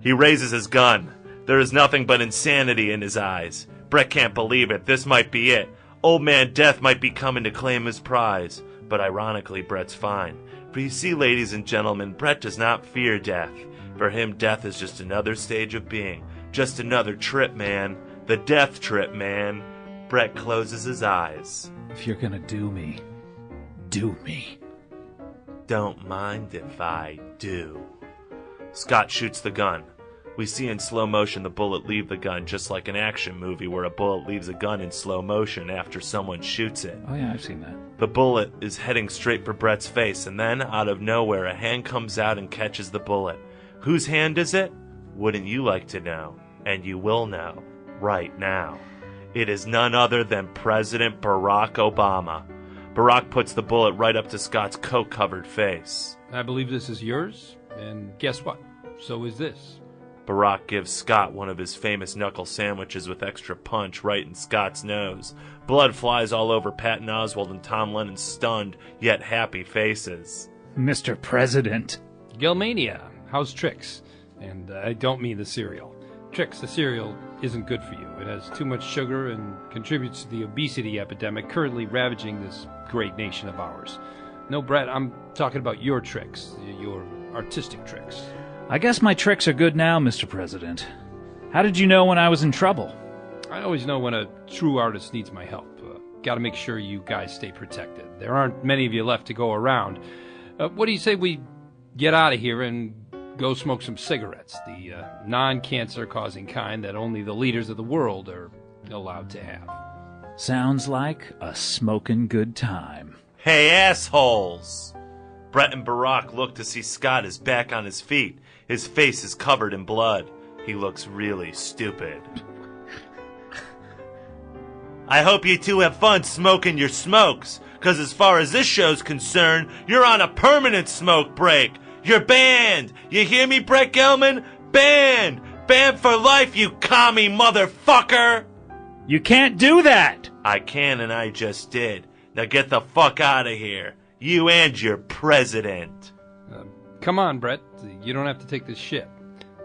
He raises his gun. There is nothing but insanity in his eyes. Brett can't believe it. This might be it. Old Man Death might be coming to claim his prize. But ironically, Brett's fine. For you see, ladies and gentlemen, Brett does not fear death. For him, death is just another stage of being. Just another trip, man. The death trip, man. Brett closes his eyes. If you're gonna do me, do me. Don't mind if I do. Scott shoots the gun. We see in slow motion the bullet leave the gun, just like an action movie where a bullet leaves a gun in slow motion after someone shoots it. Oh yeah, I've seen that. The bullet is heading straight for Brett's face, and then, out of nowhere, a hand comes out and catches the bullet. Whose hand is it? Wouldn't you like to know? And you will know, right now. It is none other than President Barack Obama. Barack puts the bullet right up to Scott's coke-covered face. I believe this is yours, and guess what? So is this. Barack gives Scott one of his famous knuckle sandwiches with extra punch right in Scott's nose. Blood flies all over Patton Oswalt and Tom Lennon's stunned, yet happy faces. Mr. President. Gelmania, how's Trix? And I don't mean the cereal. Trix, the cereal, isn't good for you. It has too much sugar and contributes to the obesity epidemic currently ravaging this great nation of ours. No, Brett, I'm talking about your tricks, your artistic tricks. I guess my tricks are good now, Mr. President. How did you know when I was in trouble? I always know when a true artist needs my help. Gotta make sure you guys stay protected. There aren't many of you left to go around. What do you say we get out of here and go smoke some cigarettes? The non-cancer causing kind that only the leaders of the world are allowed to have. Sounds like a smoking good time. Hey, assholes! Brett and Barack look to see Scott is back on his feet. His face is covered in blood. He looks really stupid. I hope you two have fun smoking your smokes, because as far as this show's concerned, you're on a permanent smoke break. You're banned. You hear me, Brett Gelman? Banned. Banned for life, you commie motherfucker. You can't do that! I can, and I just did. Now get the fuck out of here. You and your president. Come on, Brett. You don't have to take this shit.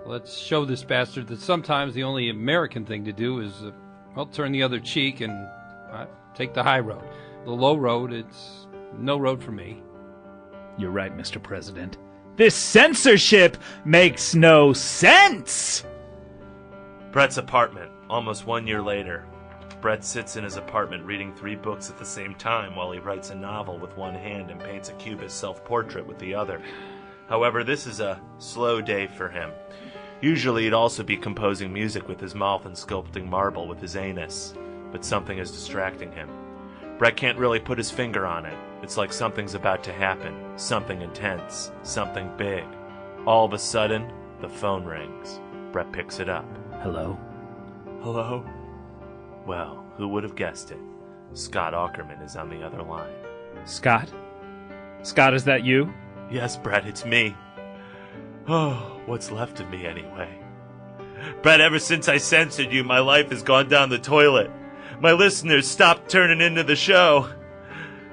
Let's show this bastard that sometimes the only American thing to do is, turn the other cheek and take the high road. The low road, it's no road for me. You're right, Mr. President. This censorship makes no sense! Brett's apartment, almost 1 year later. Brett sits in his apartment reading 3 books at the same time while he writes a novel with one hand and paints a cubist self-portrait with the other. However, this is a slow day for him. Usually he'd also be composing music with his mouth and sculpting marble with his anus, but something is distracting him. Brett can't really put his finger on it. It's like something's about to happen, something intense, something big. All of a sudden, the phone rings. Brett picks it up. Hello? Hello? Well, who would have guessed it? Scott Aukerman is on the other line. Scott? Scott, is that you? Yes, Brett, it's me. Oh, what's left of me anyway? Brett, ever since I censored you, my life has gone down the toilet. My listeners stopped turning into the show.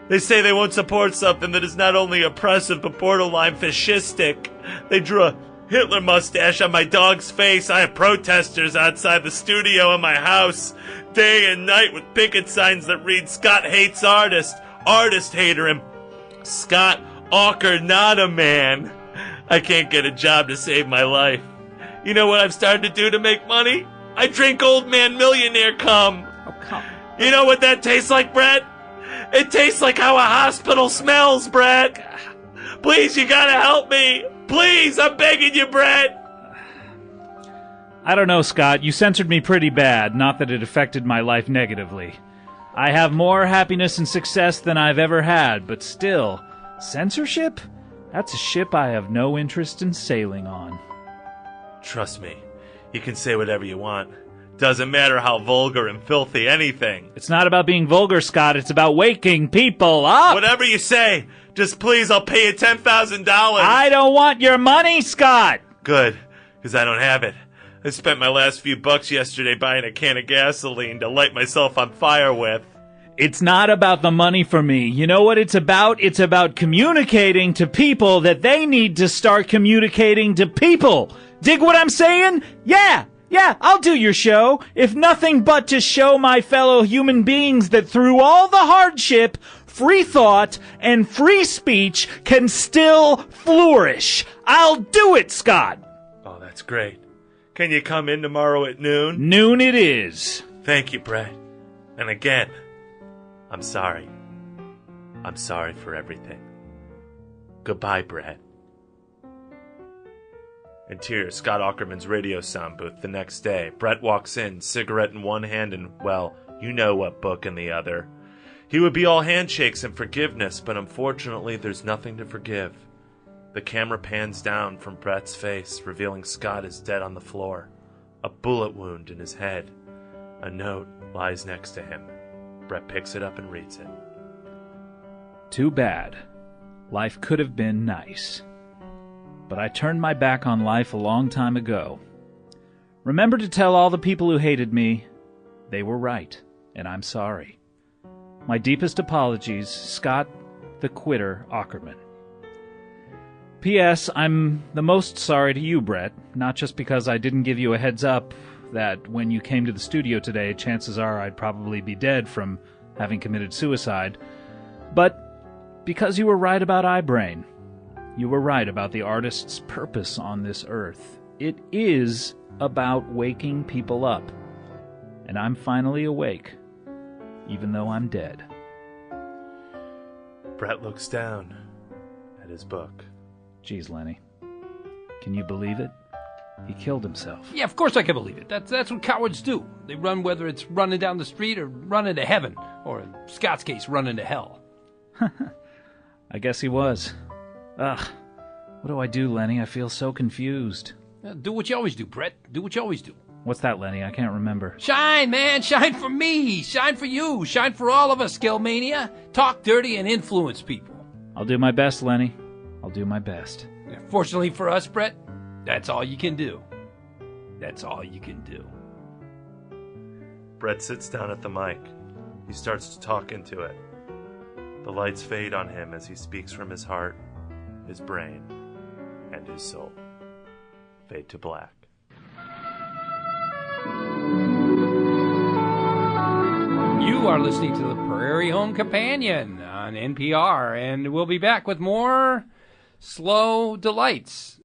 They say they won't support something that is not only oppressive but borderline fascistic. They drew a Hitler mustache on my dog's face. I have protesters outside the studio in my house, day and night, with picket signs that read "Scott hates artist, artist hater," and "Scott Auker not a man." I can't get a job to save my life. You know what I've started to do to make money? I drink Old Man Millionaire cum. Oh, come. You know what that tastes like, Brett? It tastes like how a hospital smells, Brett. Please, you gotta help me. Please, I'm begging you, Brett. I don't know, Scott. You censored me pretty bad, not that it affected my life negatively. I have more happiness and success than I've ever had, but still, censorship? That's a ship I have no interest in sailing on. Trust me, you can say whatever you want. Doesn't matter how vulgar and filthy, anything. It's not about being vulgar, Scott. It's about waking people up. Whatever you say, just please, I'll pay you $10,000. I don't want your money, Scott. Good, because I don't have it. I spent my last few bucks yesterday buying a can of gasoline to light myself on fire with. It's not about the money for me. You know what it's about? It's about communicating to people that they need to start communicating to people. Dig what I'm saying? Yeah, I'll do your show, if nothing but to show my fellow human beings that through all the hardship, free thought and free speech can still flourish. I'll do it, Scott. Oh, that's great. Can you come in tomorrow at noon? Noon it is. Thank you, Brett. And again, I'm sorry. I'm sorry for everything. Goodbye, Brett. Interior Scott Aukerman's radio sound booth the next day. Brett walks in, cigarette in one hand and, well, you know what book in the other. He would be all handshakes and forgiveness, but unfortunately there's nothing to forgive. The camera pans down from Brett's face, revealing Scott is dead on the floor. A bullet wound in his head. A note lies next to him. Brett picks it up and reads it. Too bad. Life could have been nice. But I turned my back on life a long time ago. Remember to tell all the people who hated me, they were right, and I'm sorry. My deepest apologies, Scott the Quitter Aukerman. P.S. I'm the most sorry to you, Brett, not just because I didn't give you a heads up that when you came to the studio today, chances are I'd probably be dead from having committed suicide, but because you were right about iBrain. You were right about the artist's purpose on this earth. It is about waking people up. And I'm finally awake, even though I'm dead. Brett looks down at his book. Geez, Lenny. Can you believe it? He killed himself. Yeah, of course I can believe it. That's what cowards do. They run whether it's running down the street or running to heaven, or in Scott's case, running to hell. I guess he was. Ugh. What do I do, Lenny? I feel so confused. Do what you always do, Brett. Do what you always do. What's that, Lenny? I can't remember. Shine, man. Shine for me. Shine for you. Shine for all of us, Gelmania. Talk dirty and influence people. I'll do my best, Lenny. I'll do my best. Fortunately for us, Brett, that's all you can do. That's all you can do. Brett sits down at the mic. He starts to talk into it. The lights fade on him as he speaks from his heart, his brain, and his soul. Fade to black. You are listening to the Prairie Home Companion on NPR, and we'll be back with more Slow Delights